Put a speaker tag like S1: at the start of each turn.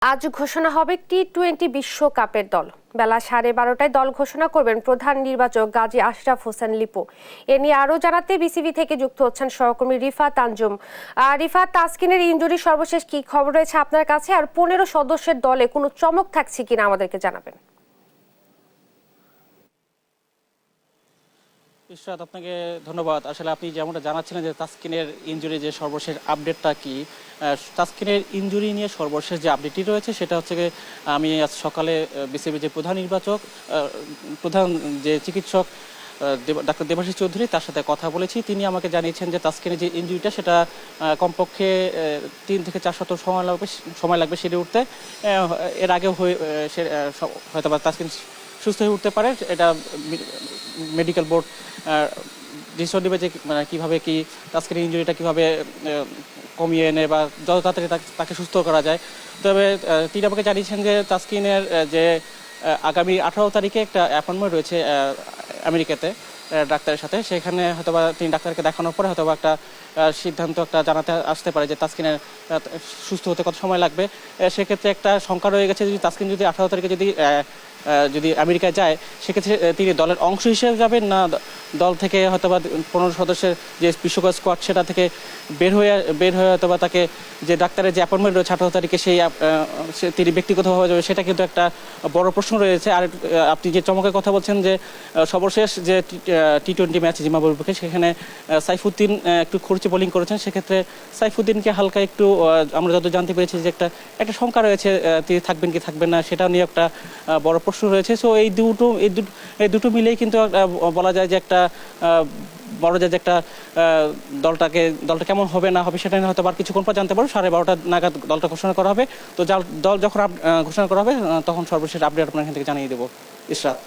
S1: আজ ঘোষণা হবে টি-20 বিশ্বকাপের দল। বেলা 12:30টায় দল ঘোষণা করবেন প্রধান নির্বাচক গাজী আশরাফ হোসেন লিপু। এ নিয়ে আরও জানাতে বিসিবি থেকে যুক্ত হচ্ছেন সহকর্মী রিফাত আঞ্জুম। রিফাত, তাসকিনের ইনজুরি সর্বশেষ কি খবর রয়েছে আপনার কাছে, আর 15 সদস্যের দলে কোনো চমক থাকছে কিনা আমাদেরকে জানাবেন।
S2: ইশরাত, আপনাকে ধন্যবাদ। আসলে আপনি যেমনটা জানাচ্ছিলেন যে তাসকিনের ইনজুরি যে সর্বশেষ আপডেটটা কি, তাসকিনের ইনজুরি নিয়ে সর্বশেষ যে আপডেটটি রয়েছে সেটা হচ্ছে আমি আজ সকালে বিসিবি যে প্রধান যে চিকিৎসক ডাক্তার দেবাশিস চৌধুরী তার সাথে কথা বলেছি। তিনি আমাকে জানিয়েছেন যে তাসকিনের যে ইনজুরিটা সেটা কমপক্ষে 3 থেকে 4 সপ্তাহ সময় লাগবে সেরে উঠতে। এর আগেও হয়তো বা তাসকিন সুস্থ হয়ে উঠতে পারে, এটা মেডিকেল বোর্ড ডিসিশন নেবে যে মানে কীভাবে কি তাসকিনের ইনজুরিটা কীভাবে কমিয়ে এনে বা যত তাড়াতাড়ি তাকে সুস্থ করা যায়। তবে তিনি আমাকে জানিয়েছেন যে তাসকিনের যে আগামী 18 তারিখে একটা অ্যাপয়েন্টমেন্ট রয়েছে আমেরিকাতে ডাক্তারের সাথে, সেখানে হয়তোবা তিনি ডাক্তারকে দেখানোর পরে হয়তোবা একটা সিদ্ধান্ত জানাতে আসতে পারে যে তাসকিনের সুস্থ হতে কত সময় লাগবে। সেক্ষেত্রে একটা শঙ্কা রয়ে গেছে, যদি তাসকিন যদি 18 তারিখে যদি আমেরিকায় যায় সেক্ষেত্রে তিনি দলের অংশ হিসেবে যাবেন না দল থেকে হয়তোবা 15 সদস্যের যে বিশ্বকাপ স্কোয়াড সেটা থেকে বের হয়ে হয়তোবা তাকে যে ডাক্তারের যে অ্যাপয়েন্টমেন্ট রয়েছে 18 তারিখে তিনি ব্যক্তিগতভাবে যাবে, সেটা কিন্তু একটা বড় প্রশ্ন রয়েছে। আর আপনি যে চমকের কথা বলছেন যে সর্বশেষ যে টি-20 ম্যাচ জিম্বাবুয়ের বিপক্ষে, সেখানে সাইফুদ্দিন একটু খরচে বোলিং করেছেন। সেক্ষেত্রে সাইফুদ্দিনকে হালকা একটু আমরা যত জানতে পেরেছি যে একটা শঙ্কা রয়েছে তিনি থাকবেন কি থাকবেন না, সেটা নিয়ে একটা বড় প্রশ্ন রয়েছে। সো এই দুটো মিলেই কিন্তু বলা যায় যে একটা দলটা কেমন হবে না হবে সেটা নিয়ে হয়তো আর কিছুক্ষণ পর জানতে পারবো। 12:30 নাগাদ দলটা ঘোষণা করা হবে। তো দল যখন ঘোষণা করা হবে তখন সর্বশেষ আপডেট আপনার এখান থেকে জানিয়ে দেবো। ইশরাত।